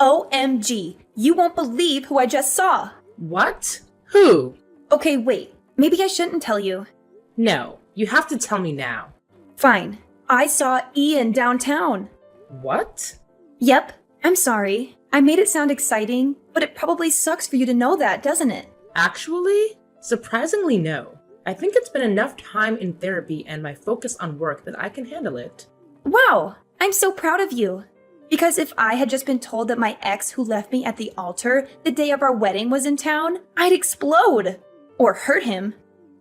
OMG, you won't believe who I just saw. What? Who? Okay, wait. Maybe I shouldn't tell you. No, you have to tell me now. Fine. I saw Ian downtown. What? Yep, I'm sorry. I made it sound exciting, but it probably sucks for you to know that, doesn't it? Actually, surprisingly no. I think it's been enough time in therapy and my focus on work that I can handle it. Wow, I'm so proud of you. Because if I had just been told that my ex who left me at the altar the day of our wedding was in town, I'd explode. Or hurt him.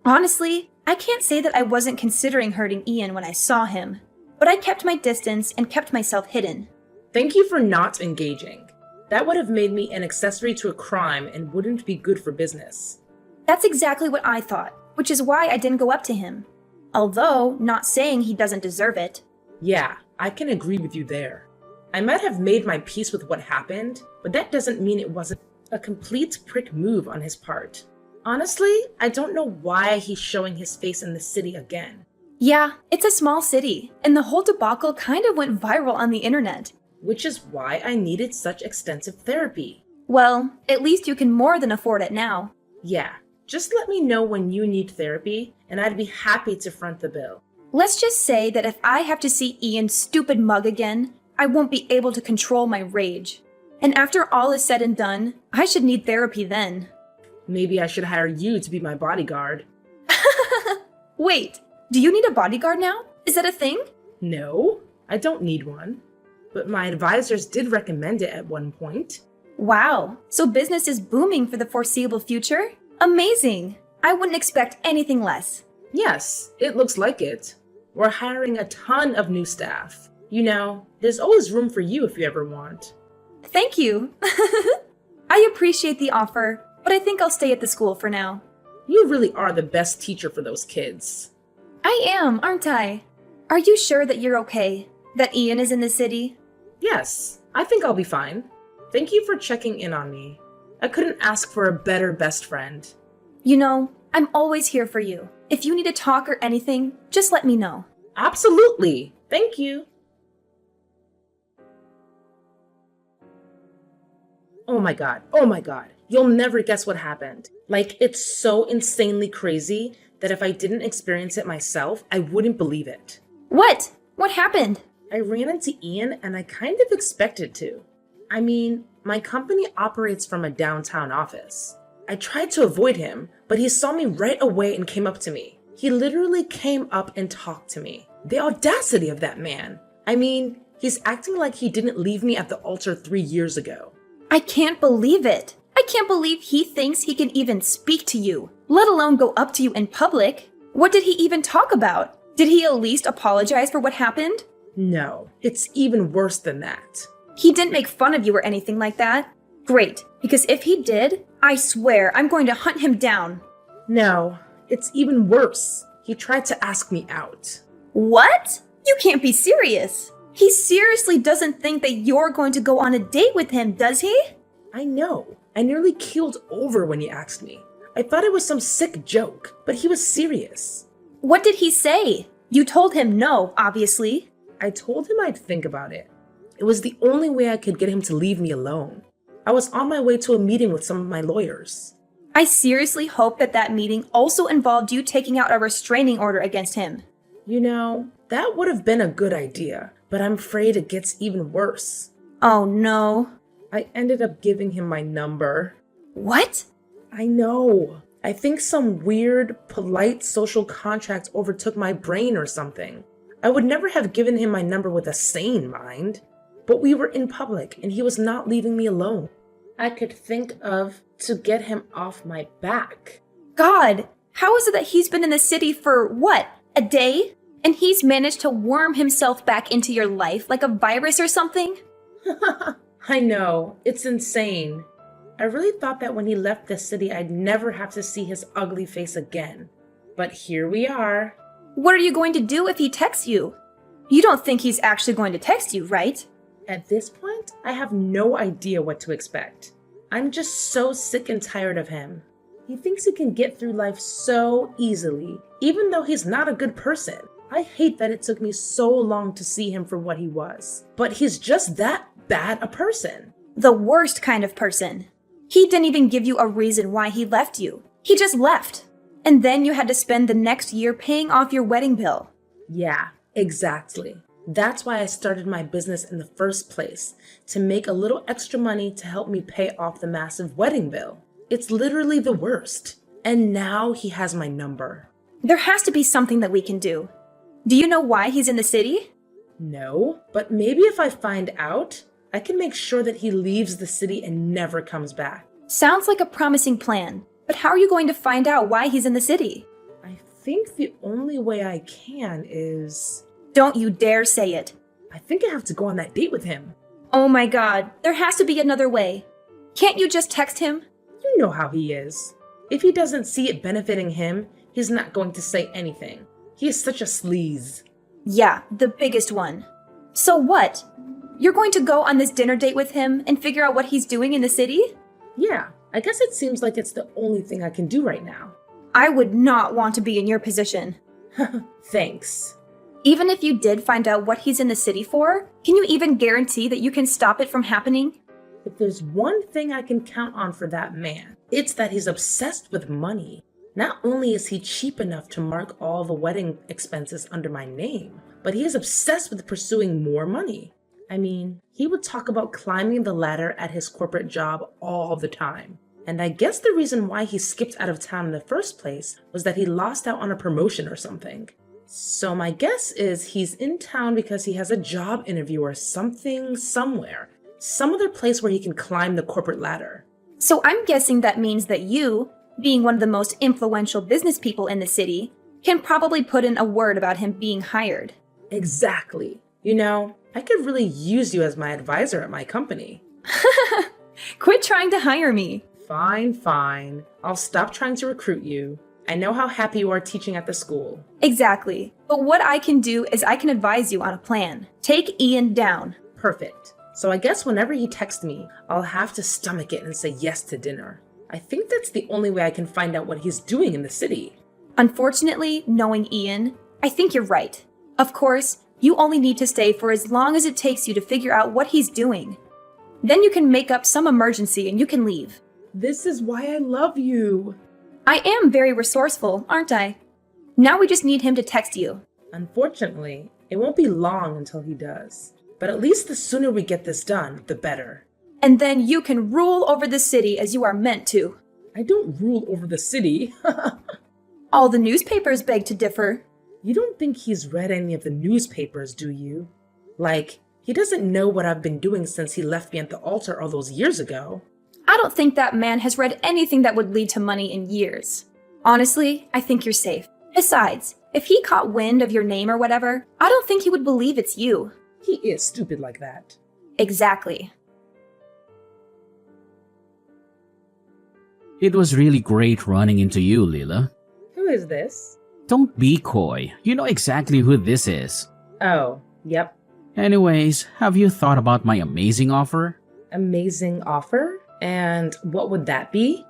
Honestly, I can't say that I wasn't considering hurting Ian when I saw him, but I kept my distance and kept myself hidden. Thank you for not engaging. That would have made me an accessory to a crime and wouldn't be good for business. That's exactly what I thought, which is why I didn't go up to him. Although, not saying he doesn't deserve it. Yeah, I can agree with you there. I might have made my peace with what happened, but that doesn't mean it wasn't a complete prick move on his part. Honestly, I don't know why he's showing his face in the city again. Yeah, it's a small city, and the whole debacle kind of went viral on the internet. Which is why I needed such extensive therapy. Well, at least you can more than afford it now. Yeah, just let me know when you need therapy, and I'd be happy to front the bill. Let's just say that if I have to see Ian's stupid mug again, I won't be able to control my rage. And after all is said and done, I should need therapy then. Maybe I should hire you to be my bodyguard. Wait, do you need a bodyguard now? Is that a thing? No, I don't need one. But my advisors did recommend it at one point. Wow, so business is booming for the foreseeable future? Amazing! I wouldn't expect anything less. Yes, it looks like it. We're hiring a ton of new staff. You know, there's always room for you if you ever want. Thank you. I appreciate the offer, but I think I'll stay at the school for now. You really are the best teacher for those kids. I am, aren't I? Are you sure that you're okay? That Ian is in the city? Yes, I think I'll be fine. Thank you for checking in on me. I couldn't ask for a better best friend. You know, I'm always here for you. If you need to talk or anything, just let me know. Absolutely. Thank you. Oh my god. You'll never guess what happened. Like, it's so insanely crazy that if I didn't experience it myself, I wouldn't believe it. What? What happened? I ran into Ian and I kind of expected to. I mean, my company operates from a downtown office. I tried to avoid him, but he saw me right away and came up to me. He literally came up and talked to me. The audacity of that man. I mean, he's acting like he didn't leave me at the altar 3 years ago. I can't believe it. I can't believe he thinks he can even speak to you, let alone go up to you in public. What did he even talk about? Did he at least apologize for what happened? No, it's even worse than that. He didn't make fun of you or anything like that? Great, because if he did, I swear I'm going to hunt him down. No, it's even worse. He tried to ask me out. What? You can't be serious. He seriously doesn't think that you're going to go on a date with him, does he? I know. I nearly keeled over when he asked me. I thought it was some sick joke, but he was serious. What did he say? You told him no, obviously. I told him I'd think about it. It was the only way I could get him to leave me alone. I was on my way to a meeting with some of my lawyers. I seriously hope that that meeting also involved you taking out a restraining order against him. You know, that would have been a good idea, but I'm afraid it gets even worse. Oh no. I ended up giving him my number. What? I know. I think some weird, polite social contract overtook my brain or something. I would never have given him my number with a sane mind. But we were in public and he was not leaving me alone. I could think of to get him off my back. God, how is it that he's been in the city for, what, a day? And he's managed to worm himself back into your life like a virus or something? I know, it's insane. I really thought that when he left the city I'd never have to see his ugly face again. But here we are. What are you going to do if he texts you? You don't think he's actually going to text you, right? At this point, I have no idea what to expect. I'm just so sick and tired of him. He thinks he can get through life so easily, even though he's not a good person. I hate that it took me so long to see him for what he was. But he's just that bad a person. The worst kind of person. He didn't even give you a reason why he left you. He just left. And then you had to spend the next year paying off your wedding bill. Yeah, exactly. That's why I started my business in the first place, to make a little extra money to help me pay off the massive wedding bill. It's literally the worst. And now he has my number. There has to be something that we can do. Do you know why he's in the city? No, but maybe if I find out, I can make sure that he leaves the city and never comes back. Sounds like a promising plan. But how are you going to find out why he's in the city? I think the only way I can is... Don't you dare say it. I think I have to go on that date with him. Oh my god, there has to be another way. Can't you just text him? You know how he is. If he doesn't see it benefiting him, he's not going to say anything. He is such a sleaze. Yeah, the biggest one. So what? You're going to go on this dinner date with him and figure out what he's doing in the city? Yeah, I guess it seems like it's the only thing I can do right now. I would not want to be in your position. Thanks. Even if you did find out what he's in the city for, can you even guarantee that you can stop it from happening? If there's one thing I can count on for that man, it's that he's obsessed with money. Not only is he cheap enough to mark all the wedding expenses under my name, but he is obsessed with pursuing more money. I mean, he would talk about climbing the ladder at his corporate job all the time. And I guess the reason why he skipped out of town in the first place was that he lost out on a promotion or something. So my guess is he's in town because he has a job interview or something somewhere. Some other place where he can climb the corporate ladder. So I'm guessing that means that you, being one of the most influential business people in the city, can probably put in a word about him being hired. Exactly. You know, I could really use you as my advisor at my company. Quit trying to hire me. Fine. I'll stop trying to recruit you. I know how happy you are teaching at the school. Exactly. But what I can do is I can advise you on a plan. Take Ian down. Perfect. So I guess whenever he texts me, I'll have to stomach it and say yes to dinner. I think that's the only way I can find out what he's doing in the city. Unfortunately, knowing Ian, I think you're right. Of course, you only need to stay for as long as it takes you to figure out what he's doing. Then you can make up some emergency and you can leave. This is why I love you. I am very resourceful, aren't I? Now we just need him to text you. Unfortunately, it won't be long until he does. But at least the sooner we get this done, the better. And then you can rule over the city as you are meant to. I don't rule over the city. All the newspapers beg to differ. You don't think he's read any of the newspapers, do you? Like, he doesn't know what I've been doing since he left me at the altar all those years ago. I don't think that man has read anything that would lead to money in years. Honestly, I think you're safe. Besides, if he caught wind of your name or whatever, I don't think he would believe it's you. He is stupid like that. Exactly. It was really great running into you, Lila. Who is this? Don't be coy. You know exactly who this is. Oh, yep. Anyways, have you thought about my amazing offer? Amazing offer? And what would that be?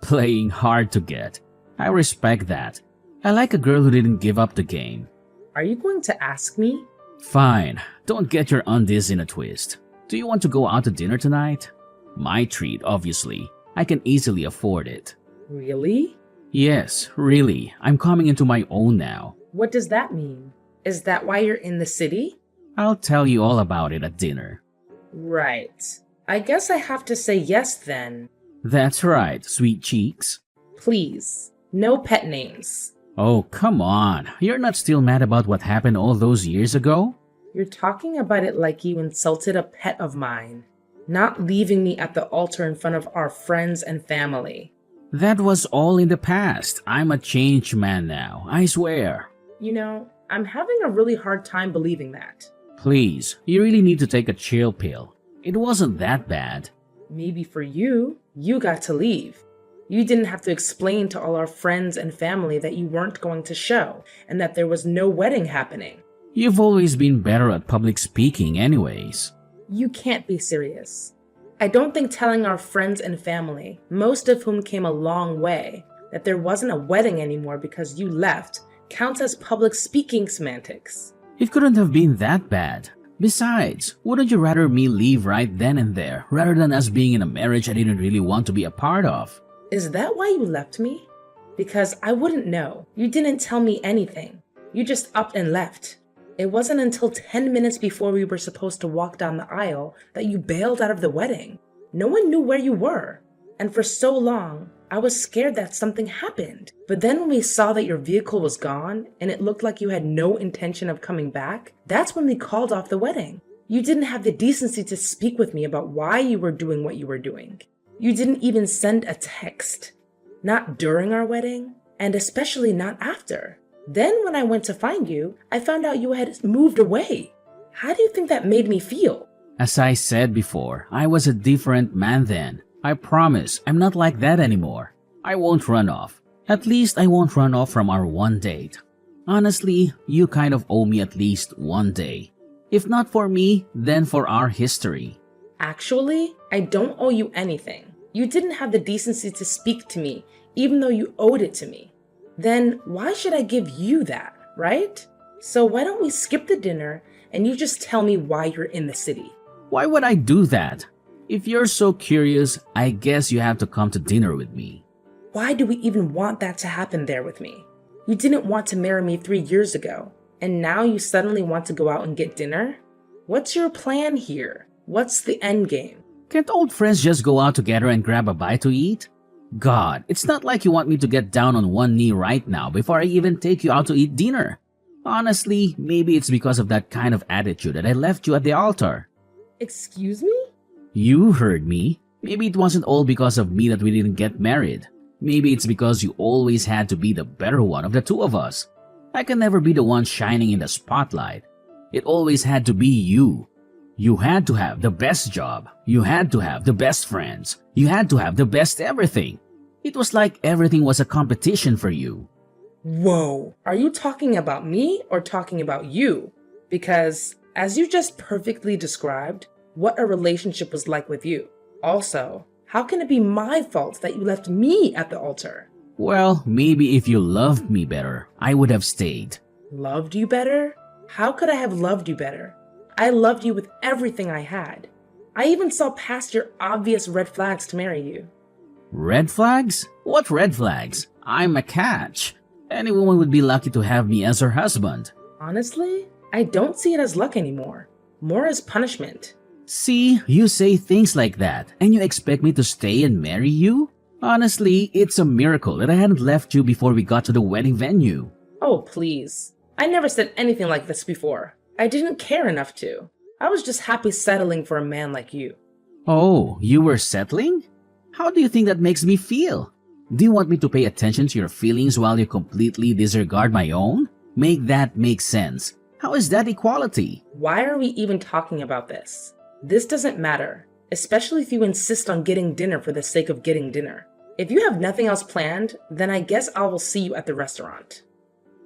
Playing hard to get. I respect that. I like a girl who didn't give up the game. Are you going to ask me? Fine. Don't get your undies in a twist. Do you want to go out to dinner tonight? My treat, obviously. I can easily afford it. Really? Yes, really. I'm coming into my own now. What does that mean? Is that why you're in the city? I'll tell you all about it at dinner. Right. I guess I have to say yes then. That's right, sweet cheeks. Please, no pet names. Oh, come on. You're not still mad about what happened all those years ago? You're talking about it like you insulted a pet of mine, not leaving me at the altar in front of our friends and family. That was all in the past. I'm a changed man now, I swear. You know, I'm having a really hard time believing that. Please, you really need to take a chill pill. It wasn't that bad. Maybe for you, you got to leave. You didn't have to explain to all our friends and family that you weren't going to show and that there was no wedding happening. You've always been better at public speaking anyways. You can't be serious. I don't think telling our friends and family, most of whom came a long way, that there wasn't a wedding anymore because you left, counts as public speaking semantics. It couldn't have been that bad. Besides, wouldn't you rather me leave right then and there rather than us being in a marriage I didn't really want to be a part of? Is that why you left me? Because I wouldn't know. You didn't tell me anything. You just upped and left. It wasn't until 10 minutes before we were supposed to walk down the aisle that you bailed out of the wedding. No one knew where you were. And for so long, I was scared that something happened. But then when we saw that your vehicle was gone and it looked like you had no intention of coming back, that's when we called off the wedding. You didn't have the decency to speak with me about why you were doing what you were doing. You didn't even send a text. Not during our wedding, and especially not after. Then when I went to find you, I found out you had moved away. How do you think that made me feel? As I said before, I was a different man then. I promise I'm not like that anymore. I won't run off. At least I won't run off from our one date. Honestly, you kind of owe me at least one day. If not for me, then for our history. Actually, I don't owe you anything. You didn't have the decency to speak to me, even though you owed it to me. Then why should I give you that, right? So why don't we skip the dinner and you just tell me why you're in the city? Why would I do that? If you're so curious, I guess you have to come to dinner with me. Why do we even want that to happen there with me? You didn't want to marry me 3 years ago, and now you suddenly want to go out and get dinner? What's your plan here? What's the end game? Can't old friends just go out together and grab a bite to eat? God, it's not like you want me to get down on one knee right now before I even take you out to eat dinner. Honestly, maybe it's because of that kind of attitude that I left you at the altar. Excuse me? You heard me. Maybe it wasn't all because of me that we didn't get married. Maybe it's because you always had to be the better one of the two of us. I can never be the one shining in the spotlight. It always had to be you. You had to have the best job. You had to have the best friends. You had to have the best everything. It was like everything was a competition for you. Whoa, are you talking about me or talking about you? Because, as you just perfectly described, what a relationship was like with you. Also, how can it be my fault that you left me at the altar? Well, maybe if you loved me better, I would have stayed. Loved you better? How could I have loved you better? I loved you with everything I had. I even saw past your obvious red flags to marry you. Red flags? What red flags? I'm a catch. Any woman would be lucky to have me as her husband. Honestly, I don't see it as luck anymore. More as punishment. See, you say things like that, and you expect me to stay and marry you? Honestly, it's a miracle that I hadn't left you before we got to the wedding venue. Oh, please. I never said anything like this before. I didn't care enough to. I was just happy settling for a man like you. Oh, you were settling? How do you think that makes me feel? Do you want me to pay attention to your feelings while you completely disregard my own? Make that make sense. How is that equality? Why are we even talking about this? This doesn't matter, especially if you insist on getting dinner for the sake of getting dinner. If you have nothing else planned, then I guess I will see you at the restaurant.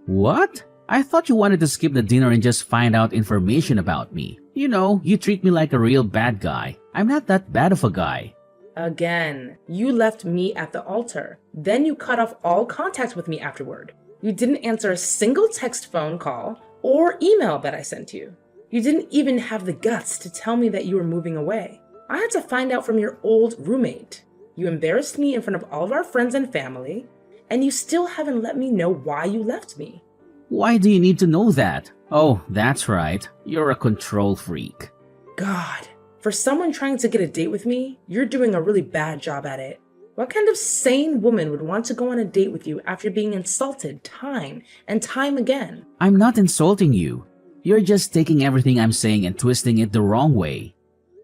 What? I thought you wanted to skip the dinner and just find out information about me. You know, you treat me like a real bad guy. I'm not that bad of a guy. Again, you left me at the altar. Then you cut off all contact with me afterward. You didn't answer a single text, phone call, or email that I sent you. You didn't even have the guts to tell me that you were moving away. I had to find out from your old roommate. You embarrassed me in front of all of our friends and family, and you still haven't let me know why you left me. Why do you need to know that? Oh, that's right. You're a control freak. God, for someone trying to get a date with me, you're doing a really bad job at it. What kind of sane woman would want to go on a date with you after being insulted time and time again? I'm not insulting you. You're just taking everything I'm saying and twisting it the wrong way.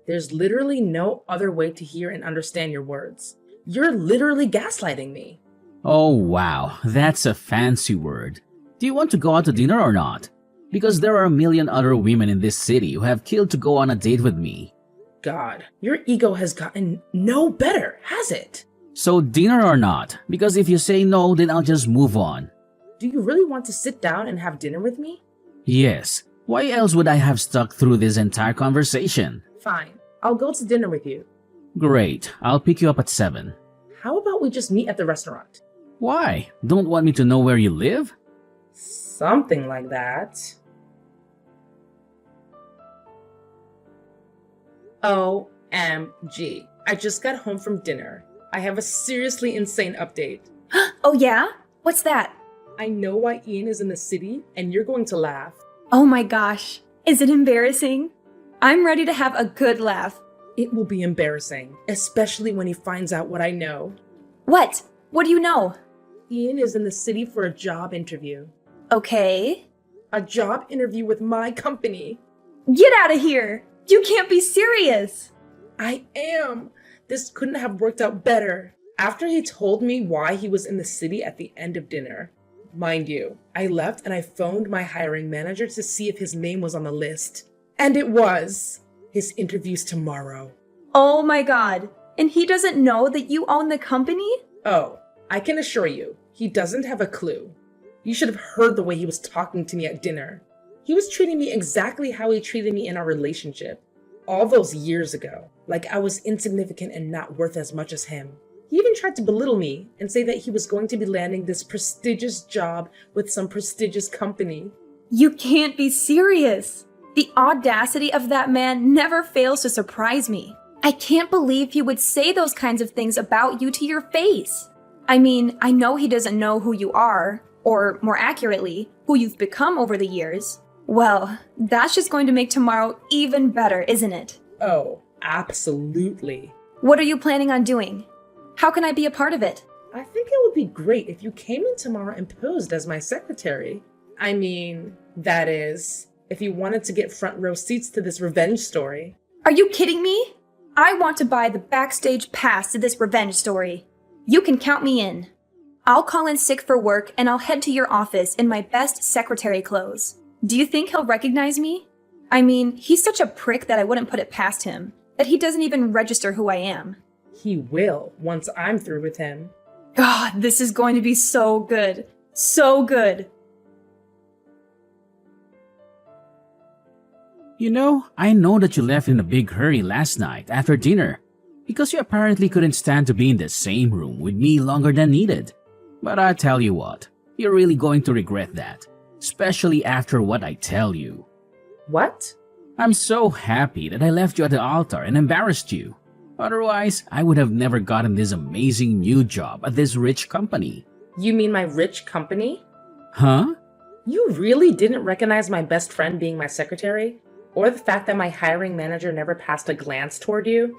There's literally no other way to hear and understand your words. You're literally gaslighting me. Oh wow, that's a fancy word. Do you want to go out to dinner or not? Because there are a million other women in this city who have killed to go on a date with me. God, your ego has gotten no better, has it? So dinner or not? Because if you say no, then I'll just move on. Do you really want to sit down and have dinner with me? Yes. Why else would I have stuck through this entire conversation? Fine, I'll go to dinner with you. Great, I'll pick you up at 7. How about we just meet at the restaurant? Why? Don't want me to know where you live? Something like that. OMG. I just got home from dinner. I have a seriously insane update. Oh yeah? What's that? I know why Ian is in the city, and you're going to laugh. Oh my gosh. Is it embarrassing? I'm ready to have a good laugh. It will be embarrassing, especially when he finds out what I know. What? What do you know? Ian is in the city for a job interview. Okay. A job interview with my company. Get out of here! You can't be serious! I am. This couldn't have worked out better. After he told me why he was in the city at the end of dinner. Mind you, I left and I phoned my hiring manager to see if his name was on the list. And it was. His interview's tomorrow. Oh my god. And he doesn't know that you own the company? Oh, I can assure you, he doesn't have a clue. You should have heard the way he was talking to me at dinner. He was treating me exactly how he treated me in our relationship. All those years ago, like I was insignificant and not worth as much as him. He even tried to belittle me and say that he was going to be landing this prestigious job with some prestigious company. You can't be serious. The audacity of that man never fails to surprise me. I can't believe he would say those kinds of things about you to your face. I mean, I know he doesn't know who you are, or more accurately, who you've become over the years. Well, that's just going to make tomorrow even better, isn't it? Oh, absolutely. What are you planning on doing? How can I be a part of it? I think it would be great if you came in tomorrow and posed as my secretary. I mean, that is, if you wanted to get front row seats to this revenge story. Are you kidding me? I want to buy the backstage pass to this revenge story. You can count me in. I'll call in sick for work and I'll head to your office in my best secretary clothes. Do you think he'll recognize me? I mean, he's such a prick that I wouldn't put it past him, that he doesn't even register who I am. He will, once I'm through with him. God, this is going to be so good. So good. You know, I know that you left in a big hurry last night after dinner because you apparently couldn't stand to be in the same room with me longer than needed. But I tell you what, you're really going to regret that, especially after what I tell you. What? I'm so happy that I left you at the altar and embarrassed you. Otherwise, I would have never gotten this amazing new job at this rich company. You mean my rich company? Huh? You really didn't recognize my best friend being my secretary? Or the fact that my hiring manager never passed a glance toward you?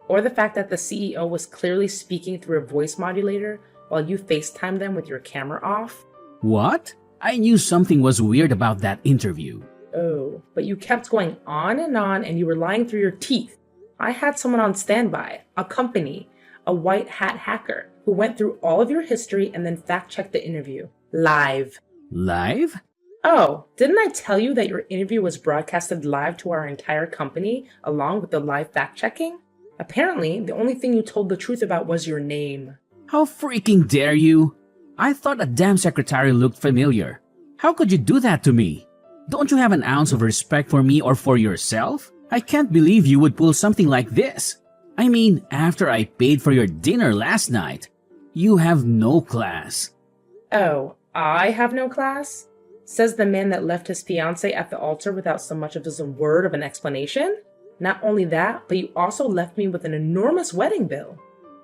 Or the fact that the CEO was clearly speaking through a voice modulator while you FaceTimed them with your camera off? What? I knew something was weird about that interview. Oh, but you kept going on and you were lying through your teeth. I had someone on standby, a company, a white hat hacker, who went through all of your history and then fact-checked the interview. Live. Live? Oh, didn't I tell you that your interview was broadcasted live to our entire company, along with the live fact-checking? Apparently, the only thing you told the truth about was your name. How freaking dare you? I thought a damn secretary looked familiar. How could you do that to me? Don't you have an ounce of respect for me or for yourself? I can't believe you would pull something like this. I mean, after I paid for your dinner last night. You have no class. Oh, I have no class? Says the man that left his fiancée at the altar without so much as a word of an explanation? Not only that, but you also left me with an enormous wedding bill.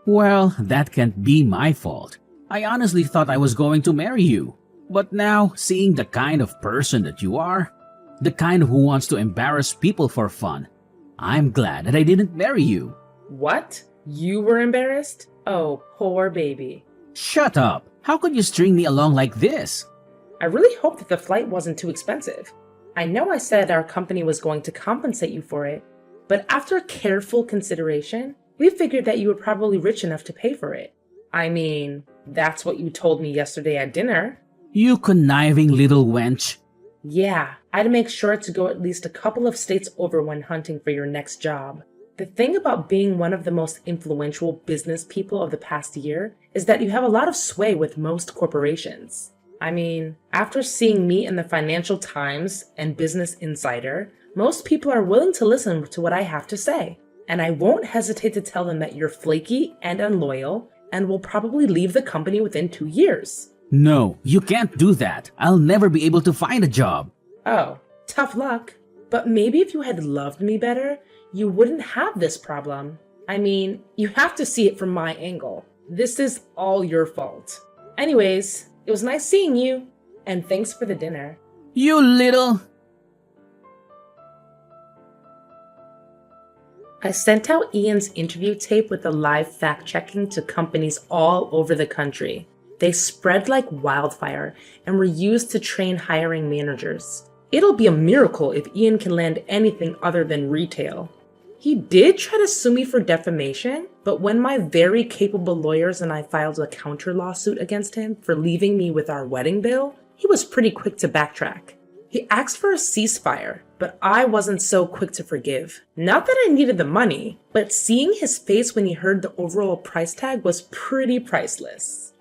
Well, that can't be my fault. I honestly thought I was going to marry you. But now, seeing the kind of person that you are, the kind who wants to embarrass people for fun, I'm glad that I didn't marry you. What? You were embarrassed? Oh, poor baby. Shut up! How could you string me along like this? I really hope that the flight wasn't too expensive. I know I said our company was going to compensate you for it, but after careful consideration, we figured that you were probably rich enough to pay for it. I mean, that's what you told me yesterday at dinner. You conniving little wench. Yeah, I'd make sure to go at least a couple of states over when hunting for your next job. The thing about being one of the most influential business people of the past year is that you have a lot of sway with most corporations. I mean, after seeing me in the Financial Times and Business Insider, most people are willing to listen to what I have to say. And I won't hesitate to tell them that you're flaky and unloyal and will probably leave the company within 2 years. No, you can't do that. I'll never be able to find a job. Oh, tough luck. But maybe if you had loved me better, you wouldn't have this problem. I mean, you have to see it from my angle. This is all your fault. Anyways, it was nice seeing you, and thanks for the dinner. You little... I sent out Ian's interview tape with the live fact-checking to companies all over the country. They spread like wildfire and were used to train hiring managers. It'll be a miracle if Ian can land anything other than retail. He did try to sue me for defamation, but when my very capable lawyers and I filed a counter lawsuit against him for leaving me with our wedding bill, he was pretty quick to backtrack. He asked for a ceasefire, but I wasn't so quick to forgive. Not that I needed the money, but seeing his face when he heard the overall price tag was pretty priceless.